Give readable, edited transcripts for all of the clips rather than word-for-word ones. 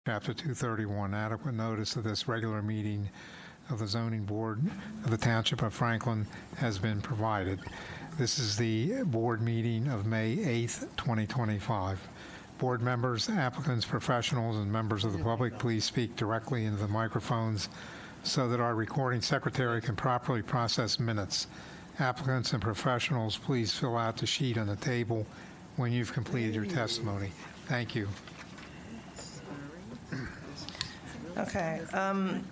Chapter 231, adequate notice of this regular meeting of the Zoning Board of the Township of Franklin has been provided. This is the board meeting of May 8th, 2025. Board members, applicants, professionals, and members of the public, please speak directly into the microphones so that our recording secretary can properly process minutes. Applicants and professionals, please fill out the sheet on the table when you've completed your testimony. Thank you. Okay.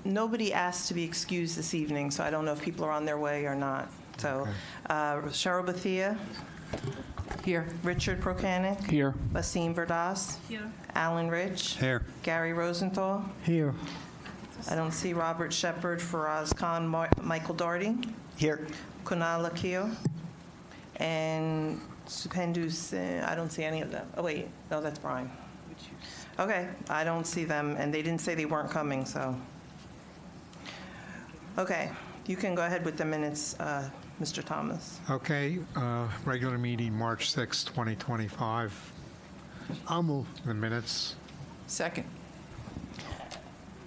Nobody asked to be excused this evening, so I don't know if people are on their way or not. So, Cheryl Bethia. Here. Richard Prokanic. Here. Basim Verdas. Here. Alan Rich. Here. Gary Rosenthal. Here. I don't see Robert Shepard, Faraz Khan, Michael Doherty. Here. Kunal Lakio. And Supendu Singh. I don't see any of them. Oh, wait. No, that's Brian. Okay, I don't see them, and they didn't say they weren't coming, so. Okay, you can go ahead with the minutes, Mr. Thomas. Okay, regular meeting, March 6, 2025. I'll move. The minutes. Second.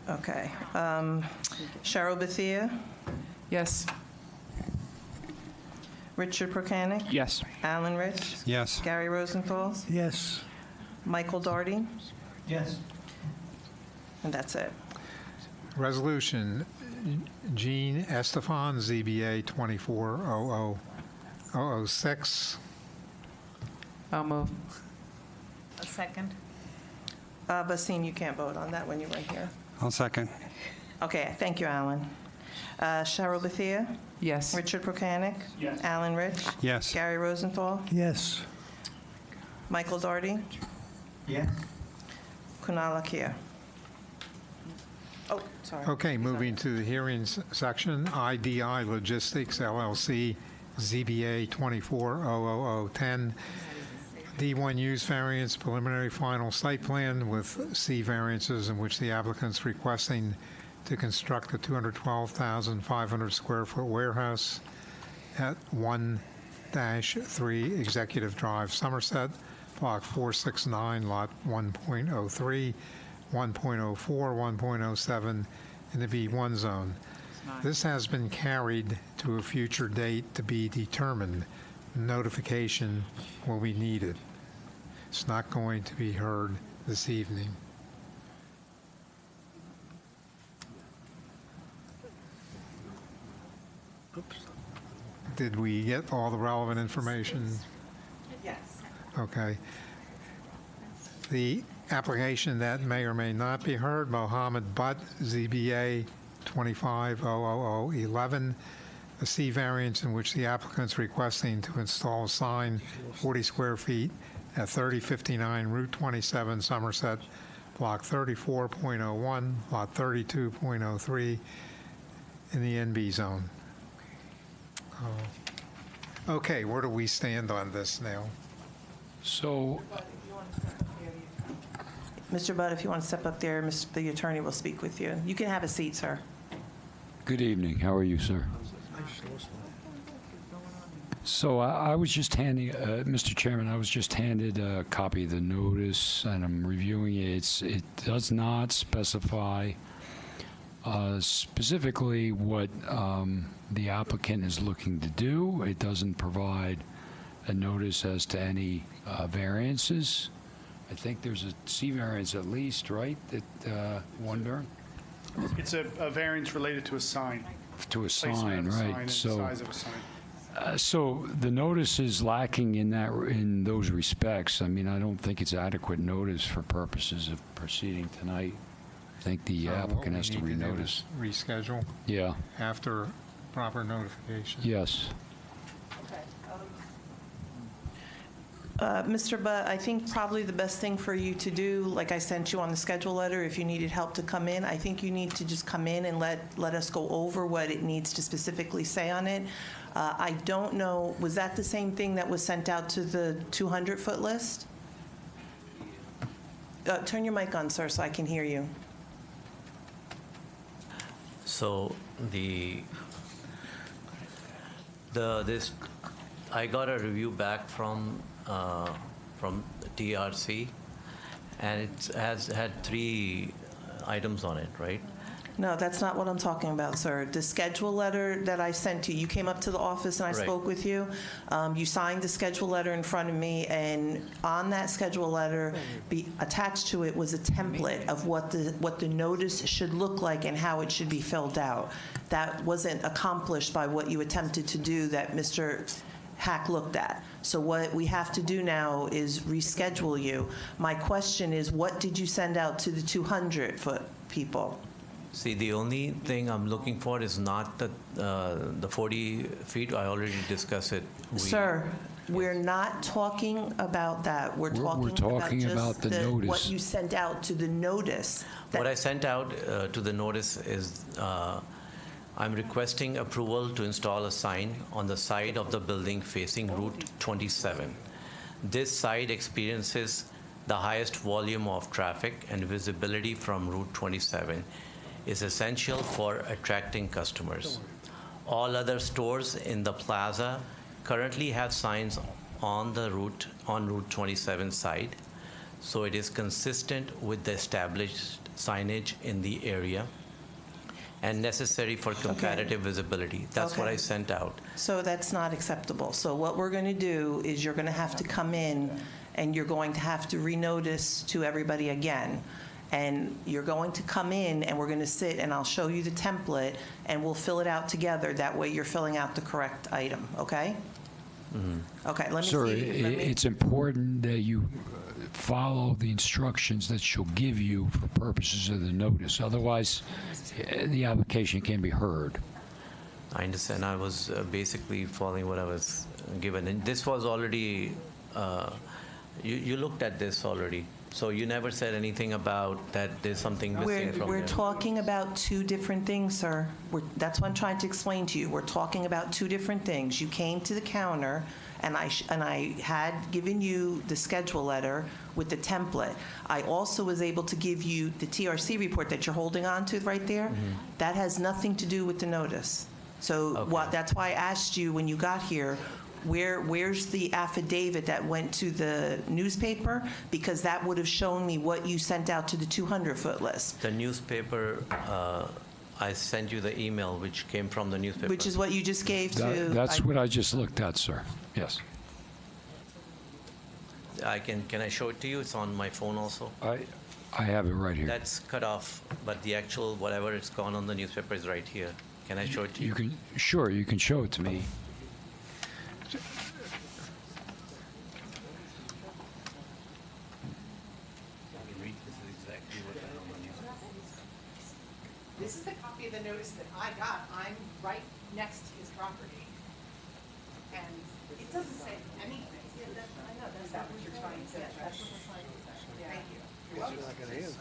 Okay. Cheryl Bethia, Yes. Richard Prokanic, Yes. Alan Rich, Yes. Gary Rosenthal, Yes. Michael Doherty, Yes. and that's it. Resolution, Jean Estefan, ZBA 2400006. I'll move. A second. Basim, you can't vote on that when you weren't here. I'll second. Okay, thank you, Alan. Cheryl Bethia, Yes. Richard Prokanic, Yes. Alan Rich, Yes. Gary Rosenthal, Yes. Michael Doherty, Yes. Kunal Lakio. Oh, sorry. Okay, moving to the hearings section, IDI Logistics LLC, ZBA 2400010. D1 use variance, preliminary final site plan with C variances in which the applicant's requesting to construct a 212,500 square foot warehouse at 1-3 Executive Drive, Somerset, Block 469, Lot 1.03, 1.04, 1.07 in the B1 zone. This has been carried to a future date to be determined. Notification will be needed. It's not going to be heard this evening. Oops. Did we get all the relevant information? Yes. Okay. The application that may or may not be heard, Mohammed Butt, ZBA 2500011, a C variance in which the applicant's requesting to install a sign 40 square feet at 3059 Route 27, Somerset, Block 34.01, Lot 32.03 in the NB zone. Okay, where do we stand on this now? So, Mr. Budd, if you want to step up there, the attorney will speak with you. You can have a seat, sir. good evening. How are you, sir? So I was just handing, Mr. Chairman, I was just handed a copy of the notice, and I'm reviewing it. It does not specify specifically what the applicant is looking to do. It doesn't provide a notice as to any variances. I think there's a C variance at least, right, that Warren? It's a variance related to a sign. To a Placement sign, of a sign right? and So, size of a sign. so the notice is lacking in those respects. I mean, I don't think it's adequate notice for purposes of proceeding tonight. I think the So what applicant we has to need do renotice. is Reschedule Yeah. after proper notification. Yes. Mr. Budd, I think probably the best thing for you to do, like I sent you on the schedule letter, if you needed help to come in, I think you need to just come in and let us go over what it needs to specifically say on it. I don't know, was that the same thing that was sent out to the 200-foot list? Turn your mic on, sir, so I can hear you. So I got a review back from TRC, and it has had 3 items on it, right? No, that's not what I'm talking about, sir. The schedule letter that I sent you came up to the office and I Right. spoke with you. You signed the schedule letter in front of me, and on that schedule letter, attached to it was a template of what the notice should look like and how it should be filled out. That wasn't accomplished by what you attempted to do that Mr. Hack looked at. So what we have to do now is reschedule you. My question is, what did you send out to the 200-foot people? See, the only thing I'm looking for is not the 40 feet. I already discussed it. Sir, we're not talking about that. We're We're talking talking about about just the what notice. you sent out to the notice. What I sent out to the notice is I'm requesting approval to install a sign on the side of the building facing Route 27. This side experiences the highest volume of traffic, and visibility from Route 27 is essential for attracting customers. All other stores in the plaza currently have signs on Route 27 side, so it is consistent with the established signage in the area and necessary for comparative visibility. That's what Okay. I sent out. So that's not acceptable. So what we're going to do is you're going to have to come in and you're going to have to renotice to everybody again. And you're going to come in and we're going to sit and I'll show you the template and we'll fill it out together. That way you're filling out the correct item, okay? Okay, let me Sir, see. Let me- it's important that you follow the instructions that she'll give you for purposes of the notice. Otherwise, the application can be heard. I understand. I was basically following what I was given. And this was already, you looked at this already. So you never said anything about that there's something missing from We're there. talking about 2 different things, sir. That's what I'm trying to explain to you. We're talking about 2 different things. You came to the counter, and I had given you the schedule letter with the template. I also was able to give you the TRC report that you're holding on to right there. That has nothing to do with the notice. So Okay. that's why I asked you when you got here, where's the affidavit that went to the newspaper? Because that would have shown me what you sent out to the 200-foot list, The newspaper, I sent you the email which came from the newspaper. which is what you just gave to. That's what I just looked at, sir. Yes. Can I show it to you? It's on my phone also. I have it right here. That's cut off, but the actual, whatever it's gone on the newspaper is right here. Can I show it to you? Sure, you can show it to me. This is the copy of the notice that I got. I'm right next to his property. And it doesn't say anything. I know, that's not what you're trying to say. That's what we're trying to say. Thank you.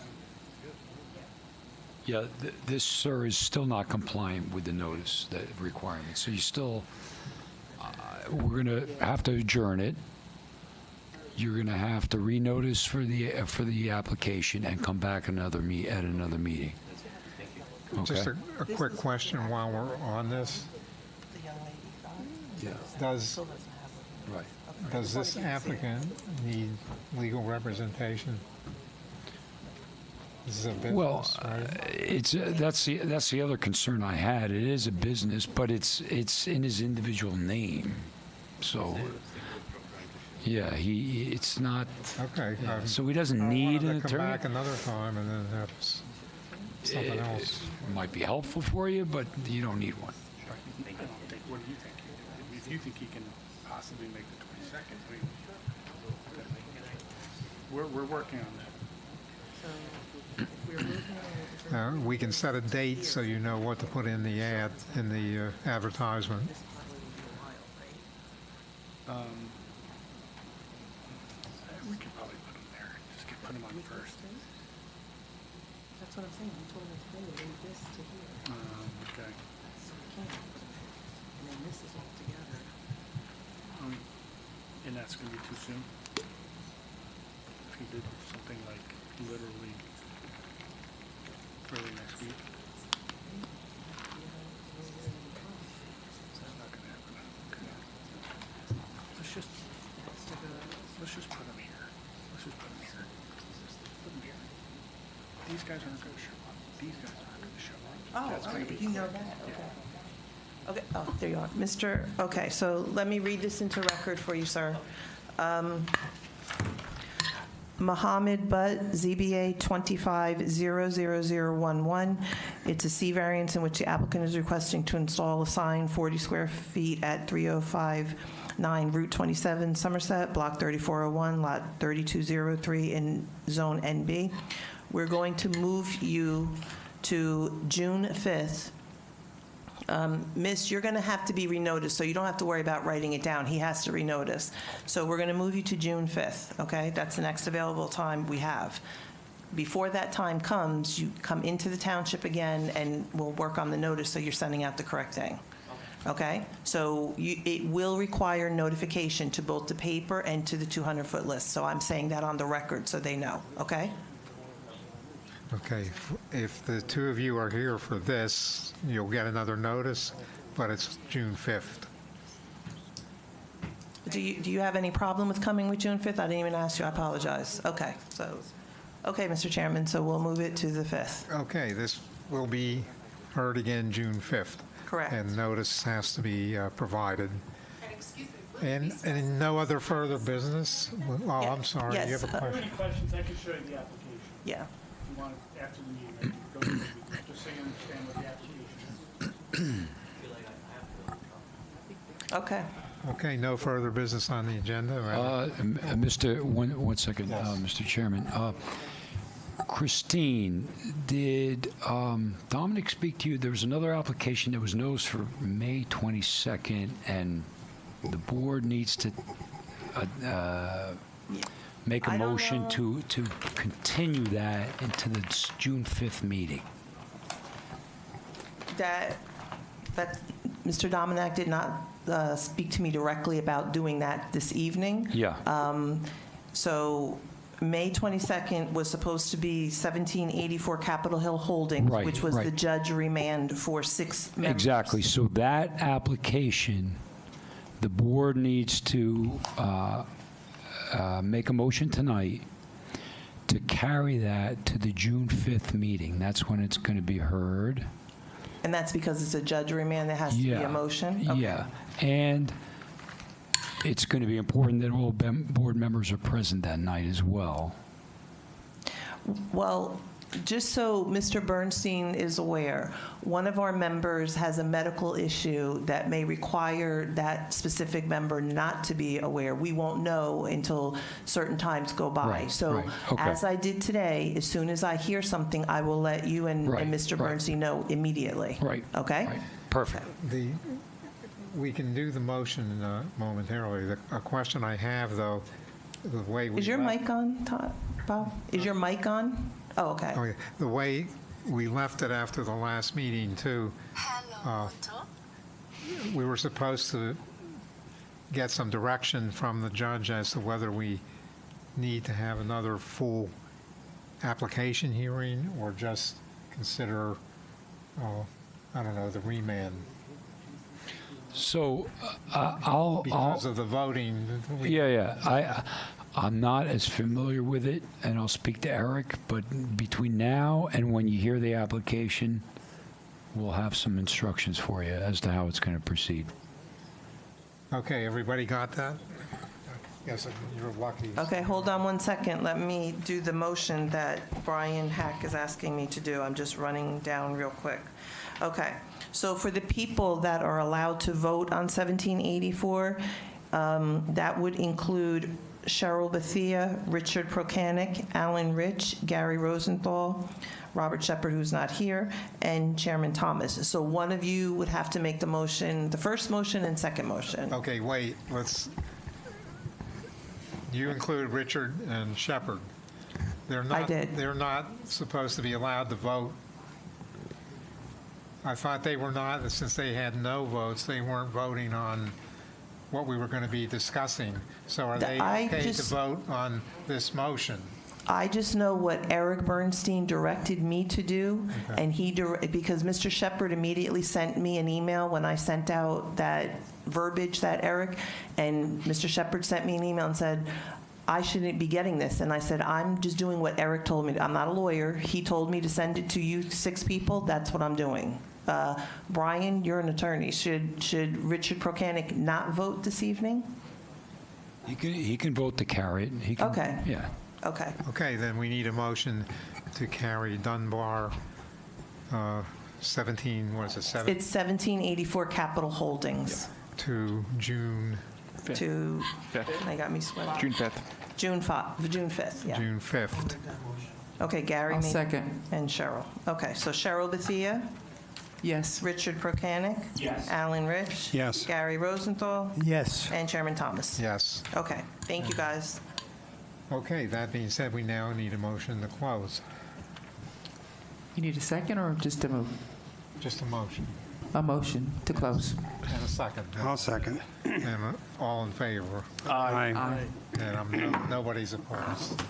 Yeah, this, sir, is still not compliant with the notice, the requirements. So you still, we're going to have to adjourn it. You're going to have to renotice for the application and come back at another meeting. Just Okay? a quick question while we're on this. The young lady got it. Yeah. Does, Right. does this applicant need legal representation? This is a Well, business, right? that's the other concern I had. It is a business, but it's in his individual name. So, yeah, it's not. Okay. So he doesn't I need wanted an to come attorney. back another time and then have something else. It might be helpful for you, but you don't need one. What do you think? If you think he can possibly make the 22nd, we're working on that. We can set a date so you know what to put in the ad, in the advertisement. We could probably put him there. Just put him on first. That's what I'm saying. I told her to bring this to here, Okay. so we can't. And then this is all together. And that's going to be too soon? If he did something like literally early next week? That's not going to happen. Okay. Let's just put him here. Let's just put him here. these guys aren't gonna show up. These guys aren't gonna show up. Oh, That's all gonna right, be you know quick. that, okay. Okay, oh, there you are. Okay, so let me read this into record for you, sir. Mohammed Butt, ZBA 25-00011. It's a C variance in which the applicant is requesting to install a sign 40 square feet at 3059 Route 27, Somerset, Block 3401, Lot 3203 in Zone NB. We're going to move you to June 5th. Miss, you're going to have to be renoticed, so you don't have to worry about writing it down. He has to renotice. So we're going to move you to June 5th, okay? That's the next available time we have. Before that time comes, you come into the township again, and we'll work on the notice so you're sending out the correct thing. Okay? So it will require notification to both the paper and to the 200-foot list. So I'm saying that on the record so they know, okay? Okay, if the two of you are here for this, you'll get another notice, but it's June 5th. Do you have any problem with coming with June 5th? I didn't even ask you, I apologize. Okay, Mr. Chairman, so we'll move it to the 5th. Okay, this will be heard again June 5th. Correct. And notice has to be provided. And excuse me, will it be And no other further business? Oh, I'm sorry, you have a Yes, question? Any questions, I can show you the application. Yeah. If you want, after the meeting, I can go through it, just so you understand what the application is. Okay. Okay, no further business on the agenda? One second, Mr. Chairman. Christine, did Dominic speak to you? There was another application that was noticed for May 22nd, and the board needs to make a I don't motion know. to continue that into the June 5th meeting. That Mr. Dominic did not speak to me directly about doing that this evening. Yeah. So May 22nd was supposed to be 1784 Capitol Hill Holdings, Right, which was right. the judge remand for 6 members. Exactly. So that application, the board needs to make a motion tonight to carry that to the June 5th meeting. That's when it's going to be heard. And that's because it's a judge remand, there has to be a motion? Okay. Yeah. And it's going to be important that all board members are present that night as well. Well, just so Mr. Bernstein is aware, one of our members has a medical issue that may require that specific member not to be aware. We won't know until certain times go by. Right, So right, okay. as I did today, as soon as I hear something, I will let you and Right, Mr. right. Bernstein know immediately. Right. Okay? Right. Perfect. We can do the motion momentarily. A question I have, though, the way we... Is your mic on, Todd, Bob? Is your mic on? Oh, okay. Okay, the way we left it after the last meeting, too, we were supposed to get some direction from the judge as to whether we need to have another full application hearing or just consider, I don't know, the remand. So I'll... Because of the voting. I'm not as familiar with it, and I'll speak to Eric, but between now and when you hear the application, we'll have some instructions for you as to how it's going to proceed. Okay, everybody got that? Yes, you're lucky. Okay, hold on one second. Let me do the motion that Brian Hack is asking me to do. I'm just running down real quick. Okay, so for the people that are allowed to vote on 1784, that would include Cheryl Bethia, Richard Prokanic, Alan Rich, Gary Rosenthal, Robert Shepard, who's not here, and Chairman Thomas. So one of you would have to make the motion, the first motion and second motion. Okay, wait, you include Richard and Shepard. I did. They're not supposed to be allowed to vote. I thought they were not, since they had no votes, they weren't voting on what we were going to be discussing. So are they okay to vote on this motion? I just know what Eric Bernstein directed me to do, Okay. and because Mr. Shepard immediately sent me an email when I sent out that verbiage, that Eric, and Mr. Shepard sent me an email and said, I shouldn't be getting this. And I said, I'm just doing what Eric told me. I'm not a lawyer. He told me to send it to you 6 people. That's what I'm doing. Brian, you're an attorney. Should Richard Prokanic not vote this evening? He can vote to carry it. He can, Okay. Yeah. Okay. Okay, then we need a motion to carry Dunbar 17, what is it, 7? It's 1784 Capital Holdings To June to, Fifth. they got me sweating. June 5th. June 5th, yeah. June 5th. Okay, Gary I'll made- second. and Cheryl. Okay, so Cheryl Bethia, Yes. Richard Prokanic. Yes. Alan Rich. Yes. Gary Rosenthal. Yes. And Chairman Thomas. Yes. Okay, thank you, guys. Okay, that being said, we now need a motion to close. You need a second or just a move? Just a motion A motion to close. and a second. I'll second. And all in favor? Aye. Aye. And nobody's opposed.